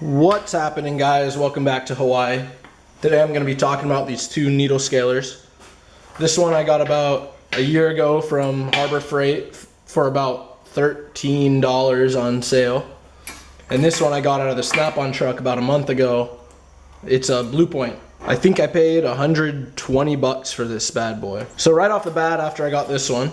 What's happening, guys? Welcome back to Hawaii. Today I'm going to be talking about these two needle scalers. This one I got about a year ago from Harbor Freight for about $13 on sale. And this one I got out of the Snap-on truck about a month ago. It's a Blue Point. I think I paid 120 bucks for this bad boy. So right off the bat, after I got this one,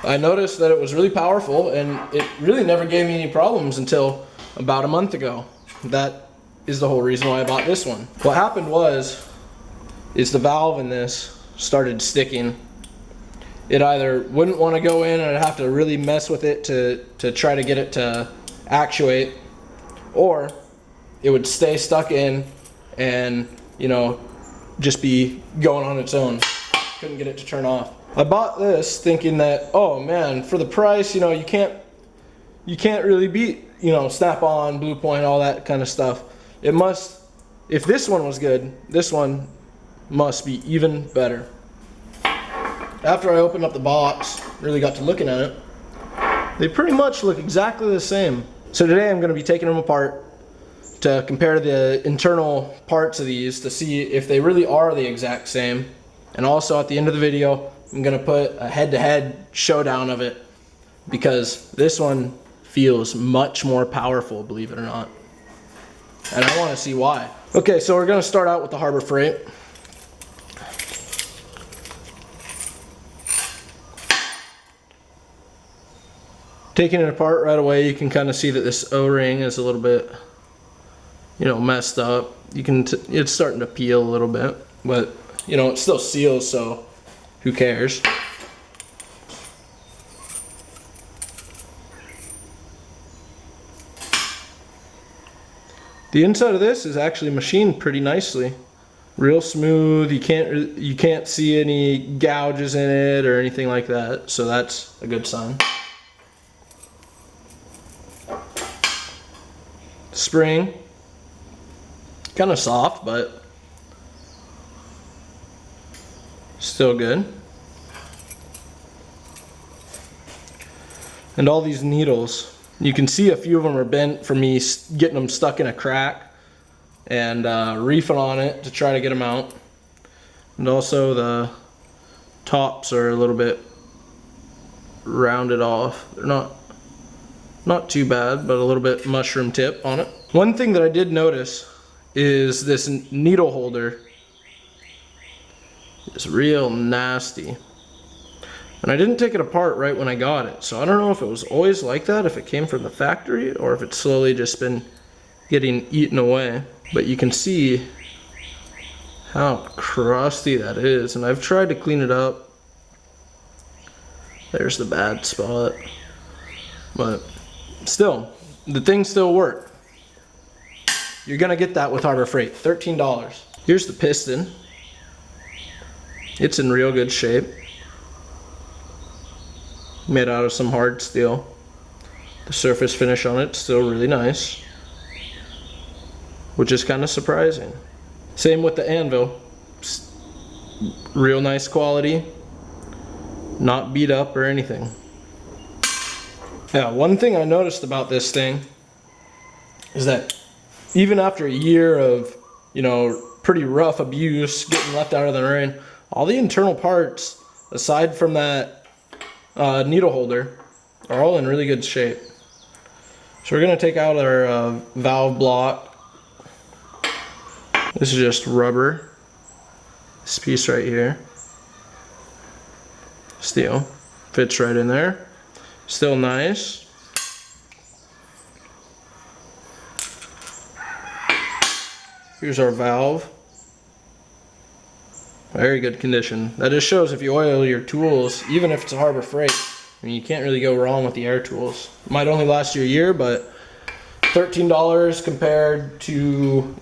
I noticed that it was really powerful and it really never gave me any problems until about a month ago. That is the whole reason why I bought this one. What happened is the valve in this started sticking. It either wouldn't want to go in and I'd have to really mess with it to try to get it to actuate, or it would stay stuck in and, you know, just be going on its own. Couldn't get it to turn off. I bought this thinking that, oh man, for the price, you know, you can't really beat, you know, Snap-on, Blue Point, all that kind of stuff. It must, if this one was good, this one must be even better. After I opened up the box, really got to looking at it, they pretty much look exactly the same. So today I'm going to be taking them apart to compare the internal parts of these to see if they really are the exact same. And also at the end of the video, I'm going to put a head-to-head showdown of it, because this one feels much more powerful, believe it or not. And I want to see why. Okay, so we're going to start out with the Harbor Freight. Taking it apart right away, you can kind of see that this O-ring is a little bit, you know, messed up. It's starting to peel a little bit, but you know, it still seals, so who cares? The inside of this is actually machined pretty nicely, real smooth. You can't see any gouges in it or anything like that, so that's a good sign. Spring, kind of soft, but still good. And all these needles, you can see a few of them are bent from me getting them stuck in a crack and reefing on it to try to get them out. And also the tops are a little bit rounded off. They're not too bad, but a little bit mushroom tip on it. One thing that I did notice is this needle holder is real nasty. And I didn't take it apart right when I got it, so I don't know if it was always like that, if it came from the factory, or if it's slowly just been getting eaten away. But you can see how crusty that is, and I've tried to clean it up. There's the bad spot. But still, the things still work. You're gonna get that with Harbor Freight, $13. Here's the piston. It's in real good shape. Made out of some hard steel. The surface finish on it's still really nice, which is kind of surprising. Same with the anvil. Real nice quality, not beat up or anything. Yeah, one thing I noticed about this thing is that even after a year of, you know, pretty rough abuse, getting left out of the rain, all the internal parts, aside from that needle holder, are all in really good shape. So we're going to take out our valve block. This is just rubber. This piece right here, steel, fits right in there. Still nice. Here's our valve. Very good condition. That just shows if you oil your tools, even if it's a Harbor Freight, I mean, you can't really go wrong with the air tools. It might only last you a year, but $13 compared to,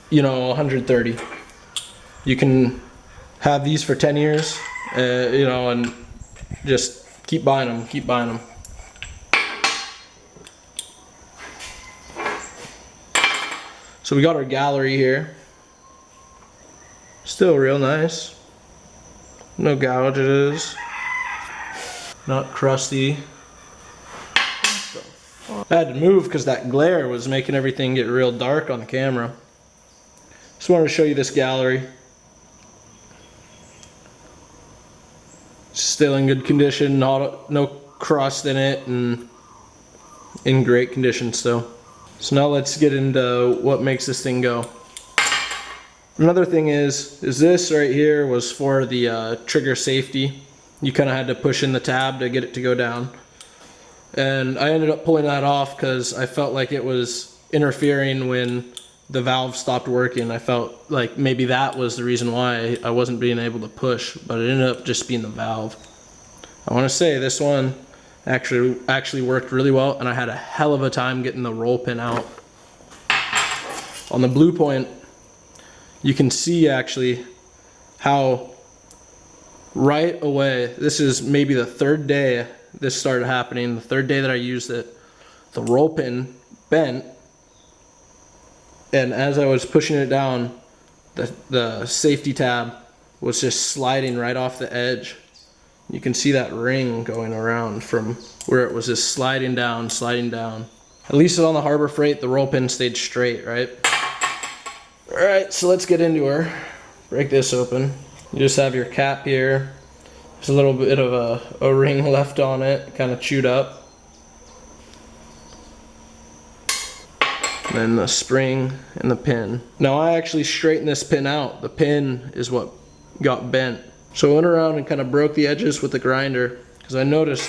you know, 130. You can have these for 10 years, you know, and just keep buying them, keep buying them. So we got our gallery here. Still real nice. No gouges. Not crusty. What the I had to move because that glare was making everything get real dark on the camera. Just wanted to show you this gallery. Still in good condition, no crust in it, and in great condition still. So now let's get into what makes this thing go. Another thing is this right here was for the trigger safety. You kind of had to push in the tab to get it to go down. And I ended up pulling that off because I felt like it was interfering when the valve stopped working. I felt like maybe that was the reason why I wasn't being able to push, but it ended up just being the valve. I want to say this one actually worked really well, and I had a hell of a time getting the roll pin out. On the blue point, you can see actually how right away, this is maybe the third day this started happening, the third day that I used it, the roll pin bent, and as I was pushing it down, the safety tab was just sliding right off the edge. You can see that ring going around from where it was just sliding down, sliding down. At least on the Harbor Freight, the roll pin stayed straight, right? Alright, so let's get into her. Break this open. You just have your cap here. There's a little bit of a ring left on it, kind of chewed up. And then the spring and the pin. Now I actually straightened this pin out. The pin is what got bent. So I went around and kind of broke the edges with the grinder because I noticed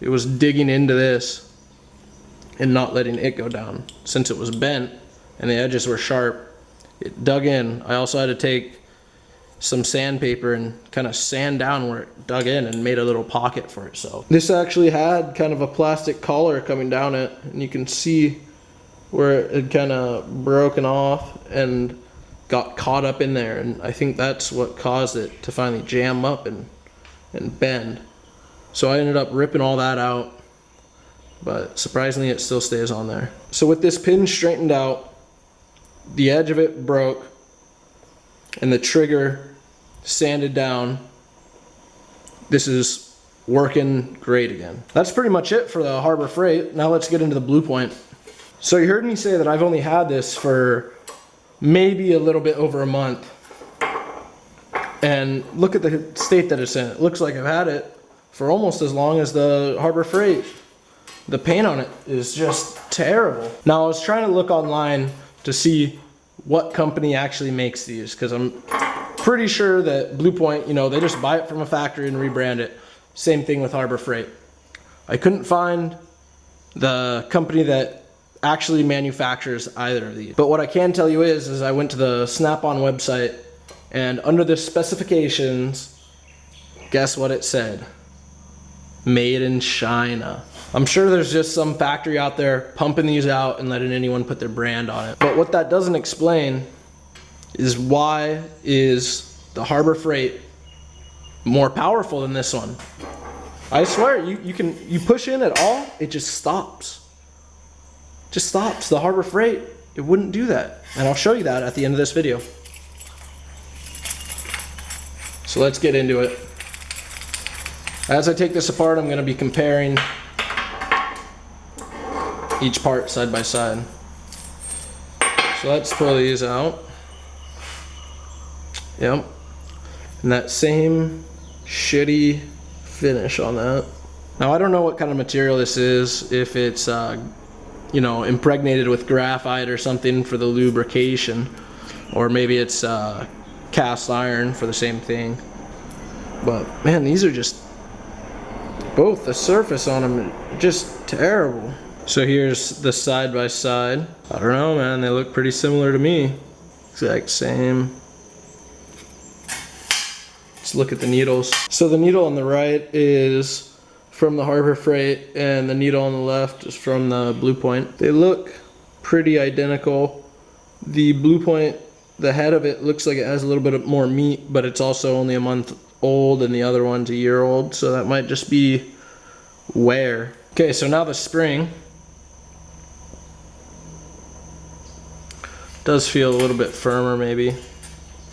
it was digging into this and not letting it go down. Since it was bent and the edges were sharp, it dug in. I also had to take some sandpaper and kind of sand down where it dug in and made a little pocket for itself. This actually had kind of a plastic collar coming down it, and you can see where it had kind of broken off and got caught up in there, and I think that's what caused it to finally jam up and bend. So I ended up ripping all that out, but surprisingly it still stays on there. So with this pin straightened out, the edge of it broke and the trigger sanded down, this is working great again. That's pretty much it for the Harbor Freight. Now let's get into the Blue Point. So you heard me say that I've only had this for maybe a little bit over a month, and look at the state that it's in. It looks like I've had it for almost as long as the Harbor Freight. The paint on it is just terrible. Now I was trying to look online to see what company actually makes these, because I'm pretty sure that Blue Point, you know, they just buy it from a factory and rebrand it. Same thing with Harbor Freight. I couldn't find the company that actually manufactures either of these. But what I can tell you is I went to the Snap-on website, and under the specifications, guess what it said? Made in China. I'm sure there's just some factory out there pumping these out and letting anyone put their brand on it. But what that doesn't explain is why is the Harbor Freight more powerful than this one? I swear, you push in at all, it just stops. Just stops. The Harbor Freight, it wouldn't do that. And I'll show you that at the end of this video. So let's get into it. As I take this apart, I'm going to be comparing each part side by side. So let's pull these out. Yep. And that same shitty finish on that. Now I don't know what kind of material this is, if it's you know, impregnated with graphite or something for the lubrication, or maybe it's cast iron for the same thing. But man, these are just, both the surface on them are just terrible. So here's the side by side. I don't know, man, they look pretty similar to me. Exact same. Let's look at the needles. So the needle on the right is from the Harbor Freight, and the needle on the left is from the Blue Point. They look pretty identical. The Blue Point, the head of it looks like it has a little bit more meat, but it's also only a month old, and the other one's a year old, so that might just be wear. Okay, so now the spring does feel a little bit firmer maybe.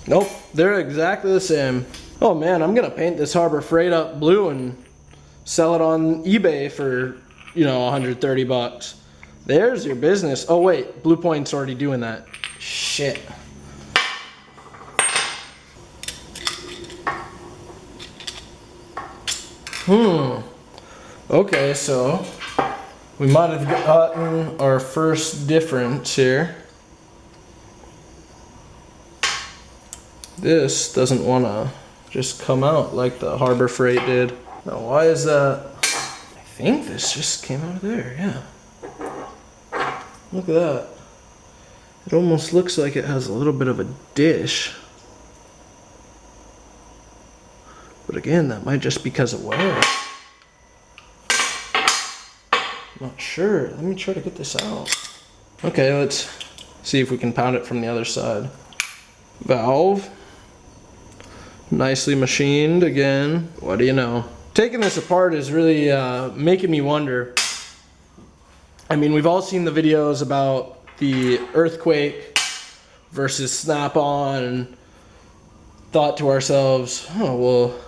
Nope, they're exactly the same. Oh man, I'm gonna paint this Harbor Freight up blue and sell it on eBay for you know, 130 bucks. There's your business. Oh wait, Blue Point's already doing that. Shit. Okay, so we might have gotten our first difference here. This doesn't want to just come out like the Harbor Freight did. Now, why is that? I think this just came out of there, yeah. Look at that. It almost looks like it has a little bit of a dish. But again, that might just be because of wear. I'm not sure. Let me try to get this out. Okay, let's see if we can pound it from the other side. Valve. Nicely machined again. What do you know? Taking this apart is really making me wonder. I mean, we've all seen the videos about the earthquake versus snap-on and thought to ourselves, oh, well,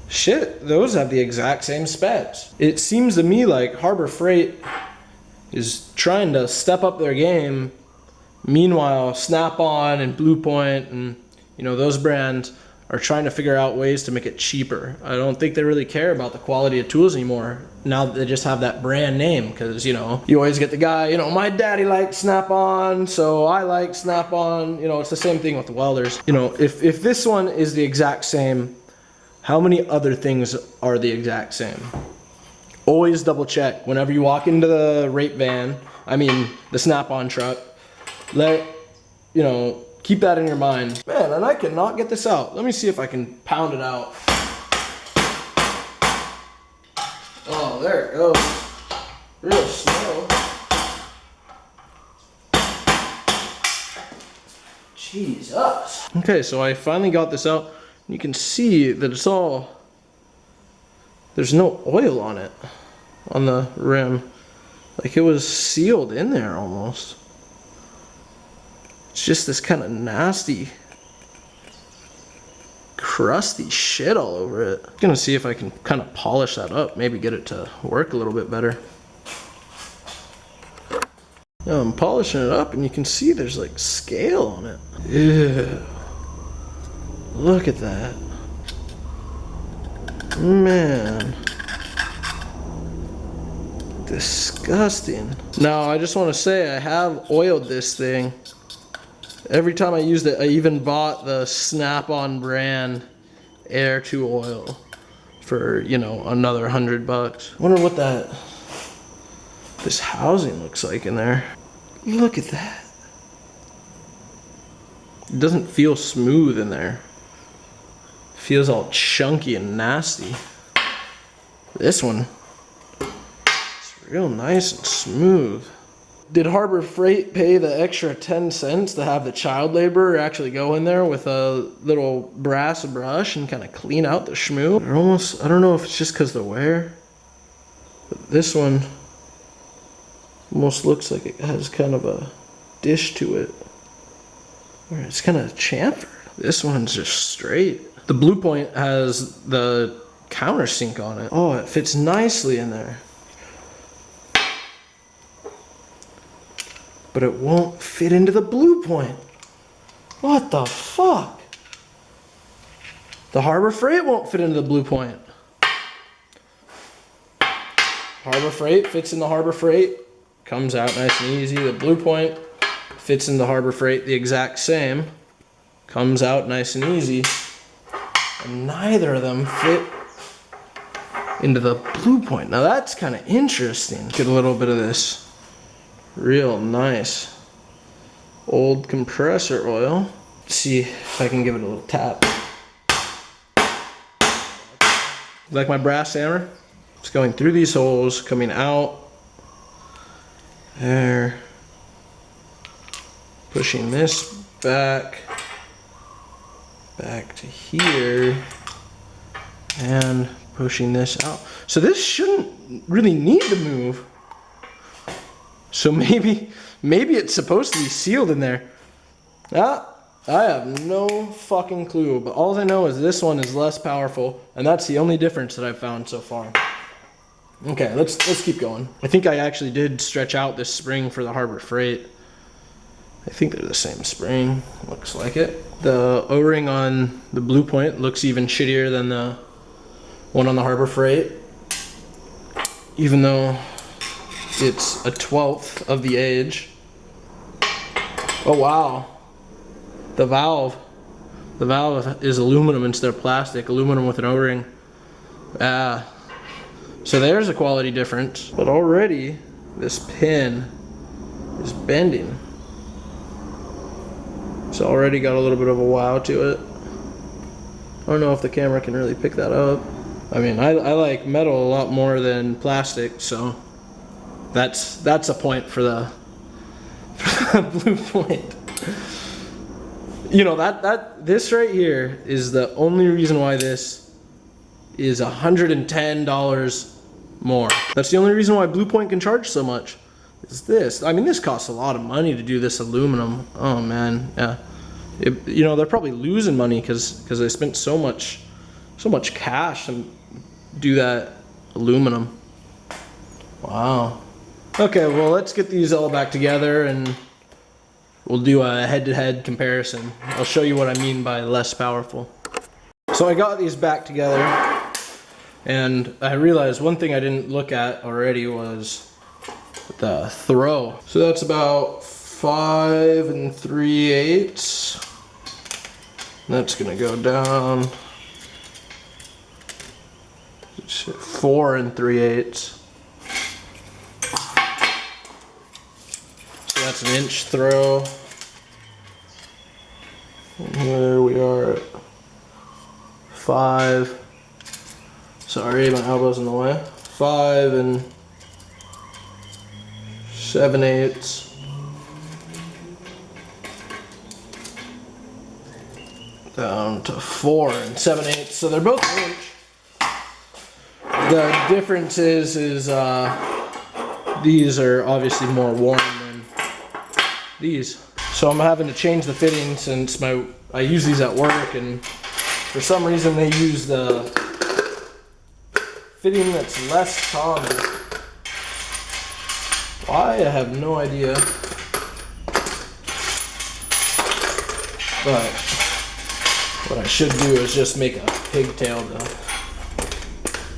shit, those have the exact same specs. It seems to me like Harbor Freight is trying to step up their game. Meanwhile, Snap-on and Blue Point and, you know, those brands are trying to figure out ways to make it cheaper. I don't think they really care about the quality of tools anymore now that they just have that brand name, because, you know, you always get the guy, you know, my daddy liked Snap-on, so I like Snap-on. You know, it's the same thing with the welders. You know, if this one is the exact same, how many other things are the exact same? Always double check. Whenever you walk into the rate van, I mean the Snap-on truck, you know, keep that in your mind. Man, and I cannot get this out. Let me see if I can pound it out. Oh, there it goes. Real slow. Jesus. Okay, so I finally got this out. You can see that it's all, there's no oil on it, on the rim. Like it was sealed in there almost. It's just this kind of nasty, crusty shit all over it. I'm gonna see if I can kind of polish that up, maybe get it to work a little bit better. Now I'm polishing it up and you can see there's like scale on it. Ew. Look at that. Man. Disgusting. Now I just want to say I have oiled this thing. Every time I used it, I even bought the Snap-on brand Air 2 oil for, you know, another 100 bucks. Wonder what this housing looks like in there. Look at that. It doesn't feel smooth in there. It feels all chunky and nasty. This one, it's real nice and smooth. Did Harbor Freight pay the extra 10 cents to have the child laborer actually go in there with a little brass brush and kind of clean out the schmoo? They're almost, I don't know if it's just because the wear, but this one almost looks like it has kind of a dish to it. Or it's kind of chamfered. This one's just straight. The Blue Point has the countersink on it. Oh, it fits nicely in there. But it won't fit into the Blue Point. What the fuck? The Harbor Freight won't fit into the Blue Point. Harbor Freight fits in the Harbor Freight. Comes out nice and easy. The Blue Point fits in the Harbor Freight the exact same. Comes out nice and easy. And neither of them fit into the Blue Point. Now that's kind of interesting. Get a little bit of this real nice old compressor oil. See if I can give it a little tap. Like my brass hammer? It's going through these holes, coming out. There. Pushing this back to here. And pushing this out. So this shouldn't really need to move. So maybe it's supposed to be sealed in there. I have no fucking clue, but all I know is this one is less powerful, and that's the only difference that I've found so far. Okay, let's keep going. I think I actually did stretch out this spring for the Harbor Freight. I think they're the same spring. Looks like it. The O-ring on the Blue Point looks even shittier than the one on the Harbor Freight, even though it's a 1/12 of the age. Oh wow, the valve is aluminum instead of plastic. Aluminum with an O-ring. So there's a quality difference. But already this pin is bending. It's already got a little bit of a wow to it. I don't know if the camera can really pick that up. I mean, I like metal a lot more than plastic, so that's a point for the Blue Point. You know, this right here is the only reason why this is $110 more. That's the only reason why Blue Point can charge so much. Is this? I mean, this costs a lot of money to do this aluminum. Oh man, yeah. You know, they're probably losing money because they spent so much cash to do that aluminum. Wow. Okay, well, let's get these all back together and we'll do a head-to-head comparison. I'll show you what I mean by less powerful. So I got these back together, and I realized one thing I didn't look at already was the throw. So that's about 5 3/8. That's gonna go down 4 3/8. So that's an inch throw. And here we are at 5. Sorry, my elbow's in the way. 5 7/8. Down to 4 7/8. So they're both an inch. The difference is these are obviously more worn than these. So I'm having to change the fitting since I use these at work, and for some reason they use the fitting that's less common. Why? I have no idea. But what I should do is just make a pigtail to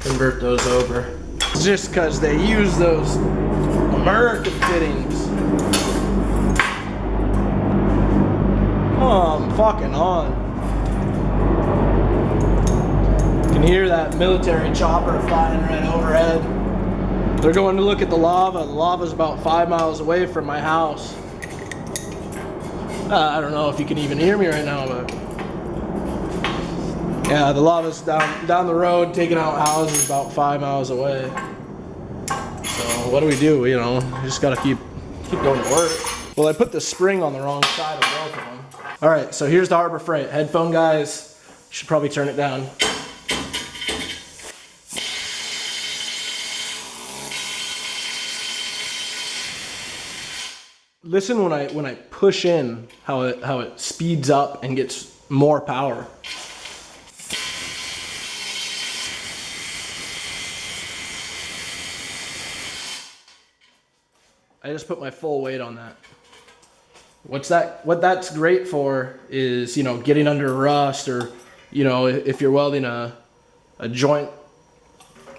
convert those over. It's just because they use those American fittings. Oh, I'm fucking on. You can hear that military chopper flying right overhead. They're going to look at the lava. The lava's about 5 miles away from my house. I don't know if you can even hear me right now, but yeah, the lava's down the road, taking out houses about 5 miles away. So what do? You know, we just gotta keep going to work. Well, I put the spring on the wrong side of both of them. All right, so here's the Harbor Freight. Headphone guys, should probably turn it down. Listen when I push in, how it speeds up and gets more power. I just put my full weight on that. What that's great for is, you know, getting under rust, or, you know, if you're welding a joint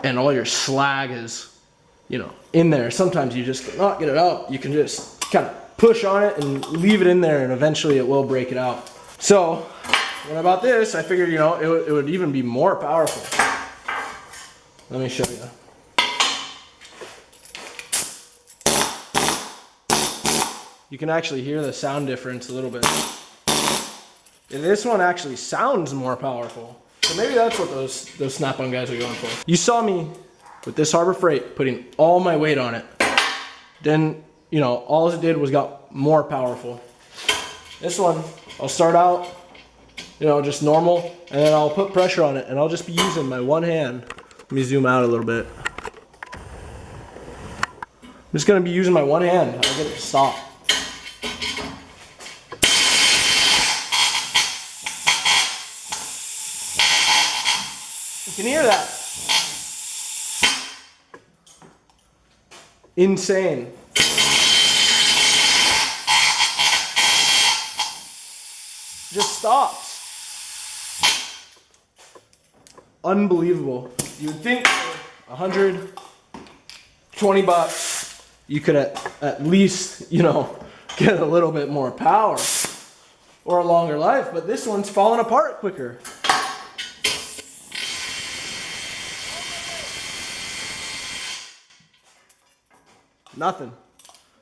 and all your slag is, you know, in there. Sometimes you just cannot get it out. You can just kind of push on it and leave it in there, and eventually it will break it out. So when I bought this, I figured, you know, it would even be more powerful. Let me show you. You can actually hear the sound difference a little bit. And this one actually sounds more powerful. So maybe that's what those snap-on guys are going for. You saw me with this Harbor Freight putting all my weight on it. Then, you know, all it did was got more powerful. This one, I'll start out, you know, just normal, and then I'll put pressure on it, and I'll just be using my one hand. Let me zoom out a little bit. I'm just gonna be using my one hand. I'll get it to stop. You can hear that. insane. Just stops. Unbelievable. You would think for $120 you could at least, you know, get a little bit more power or a longer life, but this one's falling apart quicker. Nothing.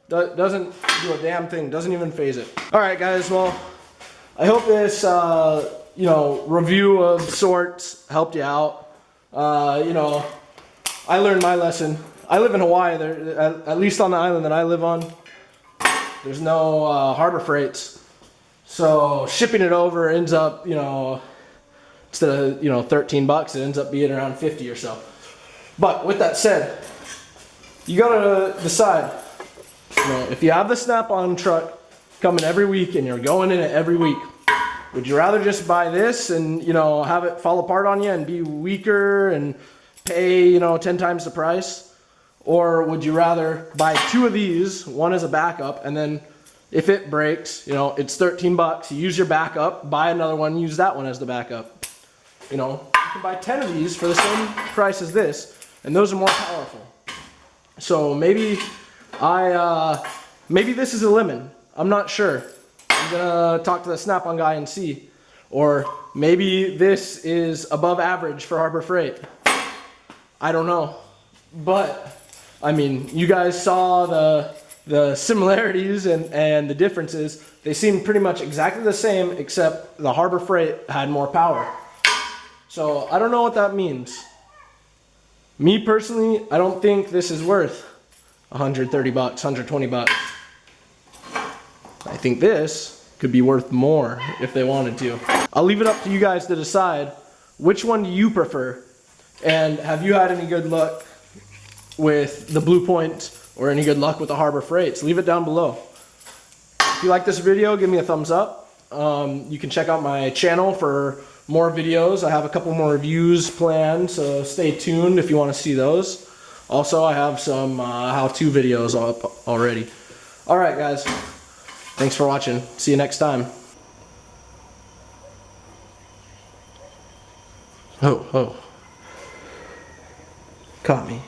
Doesn't do a damn thing. Doesn't even phase it. All right, guys. Well, I hope this, you know, review of sorts helped you out. You know, I learned my lesson. I live in Hawaii. There, at least on the island that I live on, there's no harbor freights. So shipping it over ends up, you know, instead of, you know, $13, it ends up being around 50 or so. But with that said, you gotta decide, you know, if you have the Snap-on truck coming every week and you're going in it every week, would you rather just buy this and, you know, have it fall apart on you and be weaker and pay, you know, 10 times the price? Or would you rather buy 2 of these, one as a backup, and then if it breaks, you know, it's $13, you use your backup, buy another one, use that one as the backup. You know, you can buy 10 of these for the same price as this, and those are more powerful. So maybe maybe this is a lemon. I'm not sure. I'm gonna talk to the Snap-on guy and see. Or maybe this is above average for Harbor Freight. I don't know. But I mean, you guys saw the similarities and the differences. They seem pretty much exactly the same, except the Harbor Freight had more power. So I don't know what that means. Me personally, I don't think this is worth $130, $120. I think this could be worth more if they wanted to. I'll leave it up to you guys to decide which one do you prefer, and have you had any good luck with the Blue Point or any good luck with the Harbor Freights? Leave it down below. If you like this video, give me a thumbs up. You can check out my channel for more videos. I have a couple more reviews planned, so stay tuned if you want to see those. Also, I have some how-to videos up already. All right, guys. Thanks for watching. See you next time. Oh. Caught me.